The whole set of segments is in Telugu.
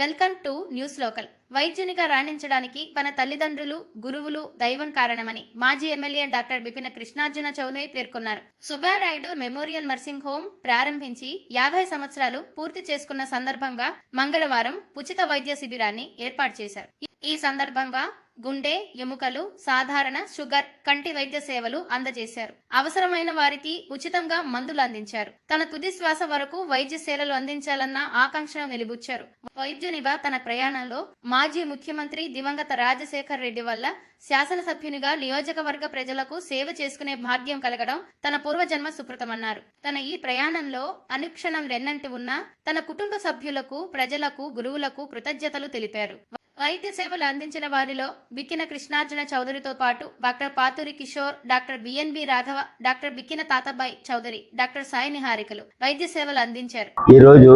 Welcome to news local. వైద్యునిగా రాణించడానికి తన తల్లిదండ్రులు, గురువులు దైవం కారణమని మాజీ ఎమ్మెల్యే డాక్టర్ బిపిన కృష్ణార్జున చౌదరి పేర్కొన్నారు. సుబ్బారాయుడు మెమోరియల్ నర్సింగ్ హోమ్ ప్రారంభించి 50 సంవత్సరాలు పూర్తి చేసుకున్న సందర్భంగా మంగళవారం ఉచిత వైద్య శిబిరాన్ని ఏర్పాటు చేశారు. ఈ సందర్భంగా గుండె, ఎముకలు, సాధారణ షుగర్, కంటి వైద్య సేవలు అందజేశారు. అవసరమైన వారికి ఉచితంగా మందులు అందించారు. తన తుది శ్వాస వరకు వైద్య సేవలు అందించాలన్న ఆకాంక్షను వెలిబుచ్చారు. వైద్యునిగా తన ప్రయాణంలో మాజీ ముఖ్యమంత్రి దివంగత రాజశేఖర్ రెడ్డి వల్ల శాసనసభ్యునిగా నియోజకవర్గ ప్రజలకు సేవ చేసుకునే భాగ్యం కలగడం తన పూర్వజన్మ సుకృతమన్నారు. తన ఈ ప్రయాణంలో అనుక్షణం వెన్నంటి ఉన్న తన కుటుంబ సభ్యులకు, ప్రజలకు, గురువులకు కృతజ్ఞతలు తెలిపారు. వైద్య సేవలు అందించిన వారిలో బిక్కిన కృష్ణార్జున చౌదరితో పాటు doctor Pathuri Kishore, doctor BNB Raghava, doctor Bikkina Tatabai Chowdary, doctor Sai నిహారికలు వైద్య సేవలు అందించారు. ఈ రోజు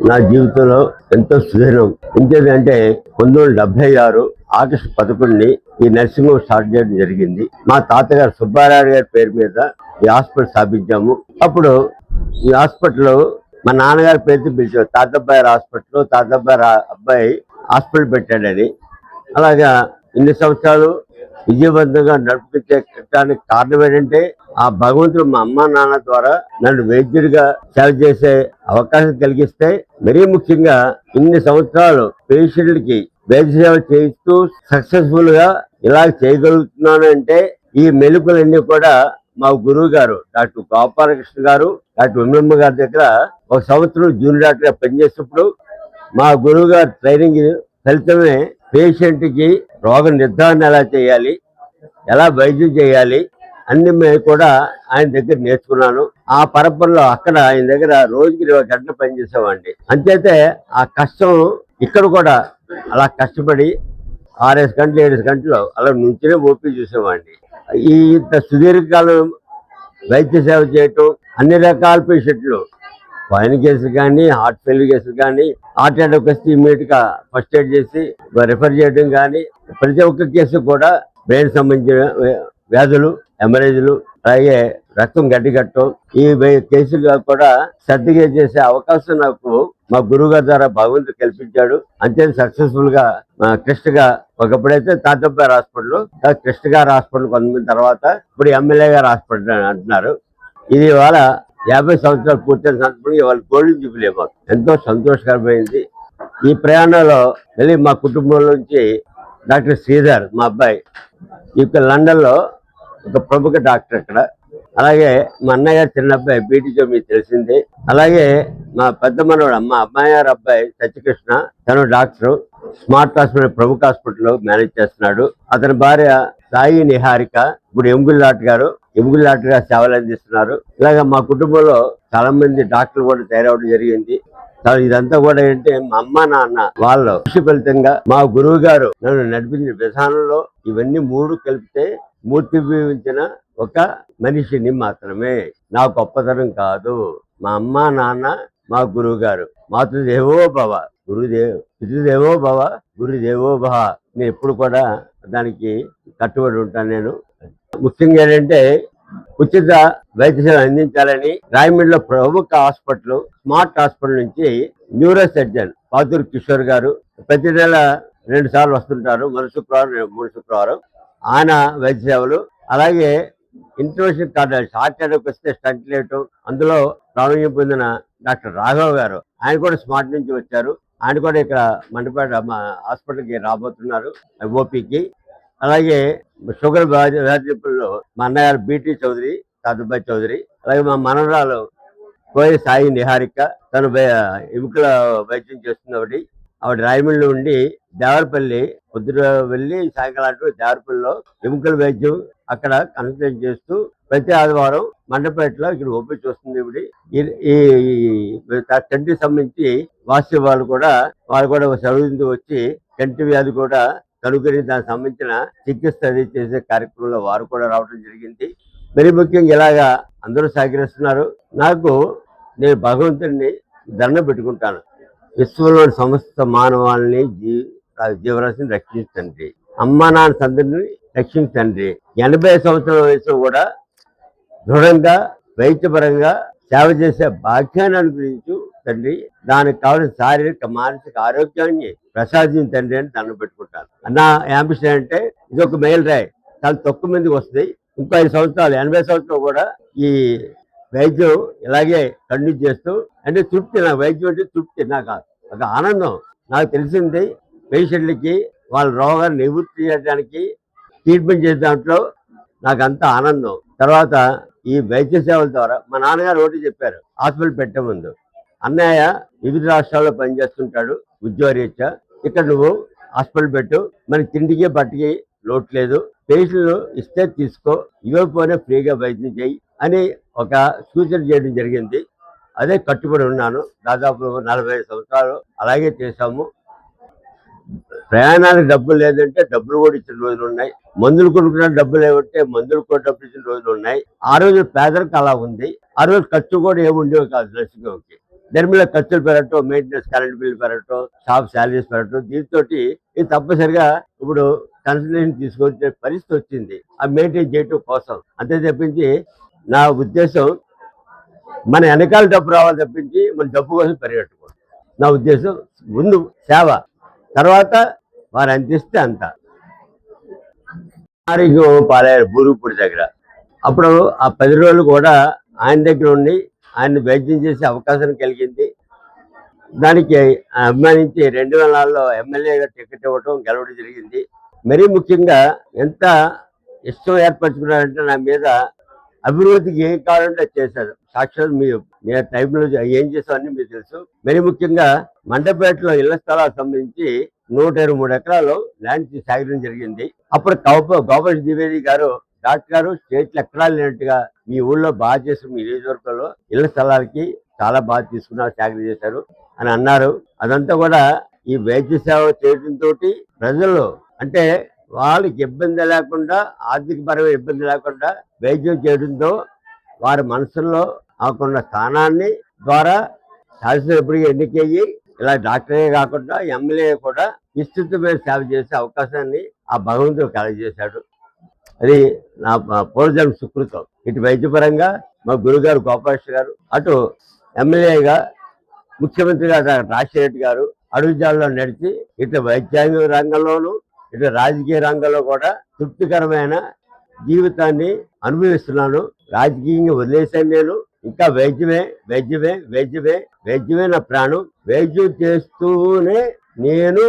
నా జీవితంలో ఎంతో సుదీర్ఘం. ఇంకేంటంటే 1976 ఆగస్టు 11 ఈ నర్సింగ్ హోమ్ స్టార్ట్ చేయడం జరిగింది. మా తాతగారు సుబ్బారాయుడు గారి పేరు మీద ఈ హాస్పిటల్ స్థాపించాము. అప్పుడు ఈ హాస్పిటల్ మా నాన్నగారి పేరుతో పిలిచారు. తాతబ్బాయి హాస్పిటల్, తాతబ్బాయి అబ్బాయి హాస్పిటల్ పెట్టాడని. అలాగా ఇన్ని సంవత్సరాలు విజయవంతంగా నడిపించడానికి కారణం ఏంటంటే ఆ భగవంతుడు మా అమ్మ నాన్న ద్వారా నన్ను వైద్యుడిగా సేవ చేసే అవకాశం కలిగిస్తే, మరీ ముఖ్యంగా ఇన్ని సంవత్సరాలు పేషెంట్లకి వైద్య సేవ చేస్తూ సక్సెస్ఫుల్ గా ఇలా చేయగలుగుతున్నాను అంటే ఈ మెలుకులన్నీ కూడా మా గురువు గారు డాక్టర్ గోపాలకృష్ణ గారు, డాక్టర్ విమలమ్మ గారి దగ్గర 1 సంవత్సరం జూనియర్ డాక్టర్ గా పనిచేసినప్పుడు మా గురువు గారు ట్రైనింగ్ ఫలితమే పేషెంట్ కి రోగ నిర్ధారణ ఎలా చేయాలి, ఎలా వైద్యం చేయాలి అన్ని మేము కూడా ఆయన దగ్గర నేర్చుకున్నాను. ఆ పరంపరలో అక్కడ ఆయన దగ్గర రోజుకి 20 గంటలు పనిచేసేవాడిని. అంతైతే ఆ కష్టం ఇక్కడ కూడా అలా కష్టపడి 6 గంటలు 7 గంటలు అలా నుంచినే ఓపీ చూసేవాడిని. ఈ ఇంత సుదీర్ఘకాలం వైద్య సేవ చేయటం, అన్ని రకాల పేషెంట్లు, పైన కేసులు కానీ, హార్ట్ ఫెయిల్యూర్ కేసులు కానీ, హార్ట్ అటాక్ వస్తే ఇమీడియట్ గా ఫస్ట్ ఎయిడ్ చేసి రిఫర్ చేయడం కానీ, ప్రతి ఒక్క కేసు కూడా బ్రెయిన్ సంబంధించిన వ్యాధులు, హెమరేజ్లు, అలాగే రక్తం గడ్డికట్టడం, ఈ కేసులు కూడా శ్రద్ధగా చేసే అవకాశం నాకు మా గురువు గారి ద్వారా భగవంతుడు కల్పించాడు. అంతే సక్సెస్ఫుల్ గా కృష్ణ గా ఒకప్పుడైతే తాతబ్బాయి హాస్పిటల్, కృష్ణ గారి హాస్పిటల్ కొంతమంది తర్వాత ఇప్పుడు ఎమ్మెల్యే గారి హాస్పిటల్ అంటున్నారు. ఇది ఇవాళ 50 సంవత్సరాలు పూర్తయిన సందర్భంగా ఇవాళ గోల్డెన్ జూబిలీ మాకు ఎంతో సంతోషకరమైంది. ఈ ప్రయాణంలో మళ్ళీ మా కుటుంబం నుంచి డాక్టర్ శ్రీధర్ మా అబ్బాయి ఇక్కడ లండన్ లో ఒక ప్రముఖ డాక్టర్ ఇక్కడ. అలాగే మా అన్నయ్య గారు చిన్న అబ్బాయి బీటీజో మీకు తెలిసింది. అలాగే మా పెద్ద మనవాడు మా అమ్మాయి గారు అబ్బాయి సత్యకృష్ణ, తను డాక్టర్, స్మార్ట్ హాస్పిటల్ ప్రముఖ హాస్పిటల్లో మేనేజ్ చేస్తున్నాడు. అతని భార్య సాయి నిహారిక ఇప్పుడు ఎముగుల్లాట్ గారు సేవలు అందిస్తున్నారు. ఇలాగ మా కుటుంబంలో చాలా మంది డాక్టర్లు కూడా తయారవడం జరిగింది. ఇదంతా కూడా ఏంటంటే మా అమ్మ నాన్న వాళ్ళ కృషి ఫలితంగా మా గురువు గారు నన్ను నడిపించిన విధానంలో ఇవన్నీ 3 కలిపితే మూర్తిభవించిన ఒక మనిషిని మాత్రమే. నా గొప్పతనం కాదు. మా అమ్మ నాన్న, మా గురువు గారు, మాతృదేవో భవ, పితృదేవో భవ, గురుదేవో భవ. నేను ఎప్పుడు కూడా దానికి కట్టుబడి ఉంటాను. నేను ముఖ్యంగా ఏంటంటే ఉచిత వైద్య సేవ అందించాలని రాయమండ్రిలో ప్రముఖ హాస్పిటల్, స్మార్ట్ హాస్పిటల్ నుంచి న్యూరో సర్జన్ పాతూరి కిషోర్ గారు ప్రతి నెల 2 సార్లు వస్తుంటారు. మొదటి శుక్రవారం, 3 శుక్రవారం ఆయన వైద్య సేవలు. అలాగే ఇంటర్నేషనల్ కార్డియాలజిస్ట్, హార్ట్ అటాక్ వస్తే స్టంట్ లేయటం, అందులో ప్రావీణ్యం పొందిన డాక్టర్ రాఘవ్ గారు, ఆయన కూడా స్మార్ట్ నుంచి వచ్చారు. ఆయన కూడా ఇక్కడ మండపేట హాస్పిటల్కి రాబోతున్నారు ఓపీకి. అలాగే షుగర్ వ్యాధిలో మా అన్నగారు బీటీ చౌదరి, తాతబ్బాయి చౌదరి, అలాగే మా మనవరాలు కోయ సాయి నిహారిక, తను ఎముకల వైద్యం చేస్తున్నవాడి. ఆవిడ రాయమండ్రిలో ఉండి దేవరపల్లి పొద్దున వెళ్ళి సాయంకాలం దేవరపల్లిలో ఎముకల వైద్యం అక్కడ కన్సల్టేట్ చేస్తూ ప్రతి ఆదివారం మండపేటలో ఇక్కడ ఓపీ చూస్తుంది. ఇవి ఈ కంటికి సంబంధించి వాస్తవ వాళ్ళు కూడా చదువుతూ వచ్చి కంటి వ్యాధి కూడా కనుగొని దానికి సంబంధించిన చికిత్స అది చేసే కార్యక్రమంలో వారు కూడా రావడం జరిగింది. మరి ముఖ్యంగా ఇలాగా అందరూ సహకరిస్తున్నారు. నేను భగవంతుడిని దండం పెట్టుకుంటాను. విశ్వంలోని సమస్త మానవాళ్ళని జీవరాశిని రక్షించండి. అమ్మా నాన్న సందరిని రక్షించండి. 80 సంవత్సరాల వయసులో కూడా దృఢంగా వైద్యపరంగా సేవ చేసే భాగ్యాన్ని అనుగ్రహించు తండ్రి, దానికి కావాల్సిన శారీరక మానసిక ఆరోగ్యాన్ని ప్రసాదించిన తండ్రి అని దండం పెట్టుకుంటాను. నా యాంబిషన్ అంటే ఇది ఒక మైల్ రాయి, చాలా తక్కువ మందికి వస్తుంది. ఇంకో 5 సంవత్సరాలు 80 సంవత్సరాలు కూడా ఈ వైద్యం ఇలాగే కంటిన్యూ చేస్తూ, అంటే తృప్తి, నాకు వైద్యం అంటే తృప్తి, నాకు ఒక ఆనందం. నాకు తెలిసింది పేషెంట్లకి వాళ్ళ రోగాన్ని నివృత్తి చేయడానికి ట్రీట్మెంట్ చేసే దాంట్లో నాకు అంత ఆనందం. తర్వాత ఈ వైద్య సేవల ద్వారా మా నాన్నగారు ఒకటి చెప్పారు హాస్పిటల్ పెట్టే ముందు, అన్నయ్య వివిధ రాష్ట్రాల్లో పనిచేస్తుంటాడు ఉద్యోగరీత్యా, ఇక్కడ నువ్వు హాస్పిటల్ పెట్టు, మన తిండికి బట్టకి లోటు లేదు, పేషెంట్లు ఇస్తే తీసుకో, ఇవ్వకపోయినా ఫ్రీగా వైద్యం చేయి అని ఒక సూచన చేయడం జరిగింది. అదే కట్టుబడి ఉన్నాను. దాదాపు 45 సంవత్సరాలు అలాగే చేశాము. ప్రయాణానికి డబ్బులు లేదంటే డబ్బులు కూడా ఇచ్చిన రోజులు ఉన్నాయి. మందులు కొనుక్కున్న డబ్బులు ఏమంటే మందులు కూడా డబ్బులు ఇచ్చిన రోజులు ఉన్నాయి. ఆ రోజు పేదలకు అలా ఉంది. ఆ రోజు ఖర్చు కూడా ఏమి ఉండేవి కాదు నర్సింగ్ హోమ్కి. దాని మీద ఖర్చులు పెరగటం, మెయింటెనెన్స్, కరెంట్ బిల్లు పెరగటం, స్టాఫ్ శాలరీస్ పెరగటం, దీంతో ఇది తప్పనిసరిగా ఇప్పుడు కన్సల్టేషన్ తీసుకొచ్చే పరిస్థితి వచ్చింది ఆ మెయింటైన్ చేయటం కోసం. అంతే తప్పించి నా ఉద్దేశం మన వెనకాల డబ్బు రావాలి తప్పించి మన డబ్బు కోసం పెరిగట్టుకోండి. నా ఉద్దేశం ముందు సేవ, తర్వాత వారు అందిస్తే అంత. ఆరోగ్యం పాలయ్యారు బూరుగుపూడి దగ్గర. అప్పుడు ఆ 10 రోజులు కూడా ఆయన దగ్గర ఉండి ఆయన వైద్యం చేసే అవకాశం కలిగింది. దానికి అభిమానించి 2004లో ఎమ్మెల్యేగా టికెట్ ఇవ్వటం, గెలవడం జరిగింది. మరీ ముఖ్యంగా ఎంత ఇష్టం ఏర్పరచుకున్నారంటే నా మీద, అభివృద్ధికి ఏం కావాలంటే చేశారు. సాక్షాత్ మీరు నేను టైంలో ఏం చేశామని మీకు తెలుసు. మరీ ముఖ్యంగా మండపేటలో ఇళ్ల స్థలాలకు సంబంధించి 123 ఎకరాలు ల్యాండ్ సేకరణ జరిగింది. అప్పుడు గోపాల్ ద్వివేది గారు, డాక్టర్ గారు స్టేట్లో ఎక్కడా లేనట్టుగా మీ ఊళ్ళో బాగా చేసి మీ నియోజకవర్గంలో ఇళ్ల స్థలాలకి చాలా బాగా తీసుకున్నారు, సేకరణ చేశారు అని అన్నారు. అదంతా కూడా ఈ వైద్య సేవ చేయడంతో ప్రజలు అంటే వాళ్ళకి ఇబ్బంది లేకుండా, ఆర్థికపరమైన ఇబ్బంది లేకుండా వైద్యం చేయడంతో వారి మనసుల్లో ఆకున్న స్థానాన్ని ద్వారా శాసనసభ్యుడిగా ఎన్నికయ్యి ఇలా డాక్టరే కాకుండా ఎమ్మెల్యే కూడా విస్తృతమైన సేవ చేసే అవకాశాన్ని ఆ భగవంతుడు కలగజేశాడు. అది నా పూర్వజన్మ సుకృతం. ఇటు వైద్యపరంగా మా గురుగారు గోపాలకృష్ణ గారు, అటు ఎమ్మెల్యేగా ముఖ్యమంత్రిగా రాజశేఖర రెడ్డి గారు అడుగుజాడలో నడిచి ఇటు వైద్యాంగ రంగంలోనూ ఇటు రాజకీయ రంగంలో కూడా తృప్తికరమైన జీవితాన్ని అనుభవిస్తున్నాను. రాజకీయంగా వదిలేశాను నేను. ఇంకా వైద్యమే వైద్యమే వైద్యమే వైద్యమే నా ప్రాణం. వైద్యం చేస్తూనే నేను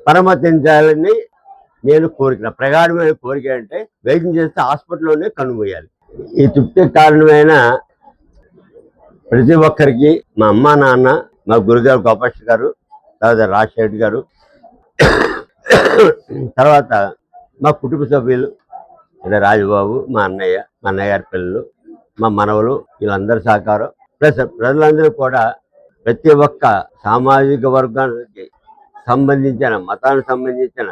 పరమతించాలని నేను కోరిక, ప్రగాఢమైన కోరిక అంటే వైద్యం చేస్తే హాస్పిటల్లోనే కనుమూయాలి. ఈ తృప్తికి కారణమైన ప్రతి ఒక్కరికి మా అమ్మ నాన్న, మా గురుగారు గోపాలకృష్ణ గారు, తర్వాత రాజశేఖర్ గారు, తర్వాత మా కుటుంబ సభ్యులు అంటే రాజుబాబు, మా అన్నయ్య, మా అన్నయ్య గారి పిల్లలు, మా మనవలు, వీళ్ళందరి సహకారం ప్లస్ ప్రజలందరూ కూడా ప్రతి ఒక్క సామాజిక వర్గానికి సంబంధించిన, మతానికి సంబంధించిన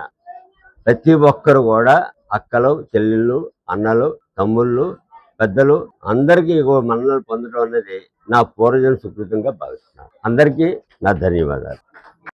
ప్రతి ఒక్కరు కూడా అక్కలు, చెల్లెళ్ళు, అన్నలు, తమ్ముళ్ళు, పెద్దలు అందరికీ మన్ననలు పొందడం అనేది నా పూర్వజన్మ సుకృతంగా భావిస్తున్నాను. అందరికీ నా ధన్యవాదాలు.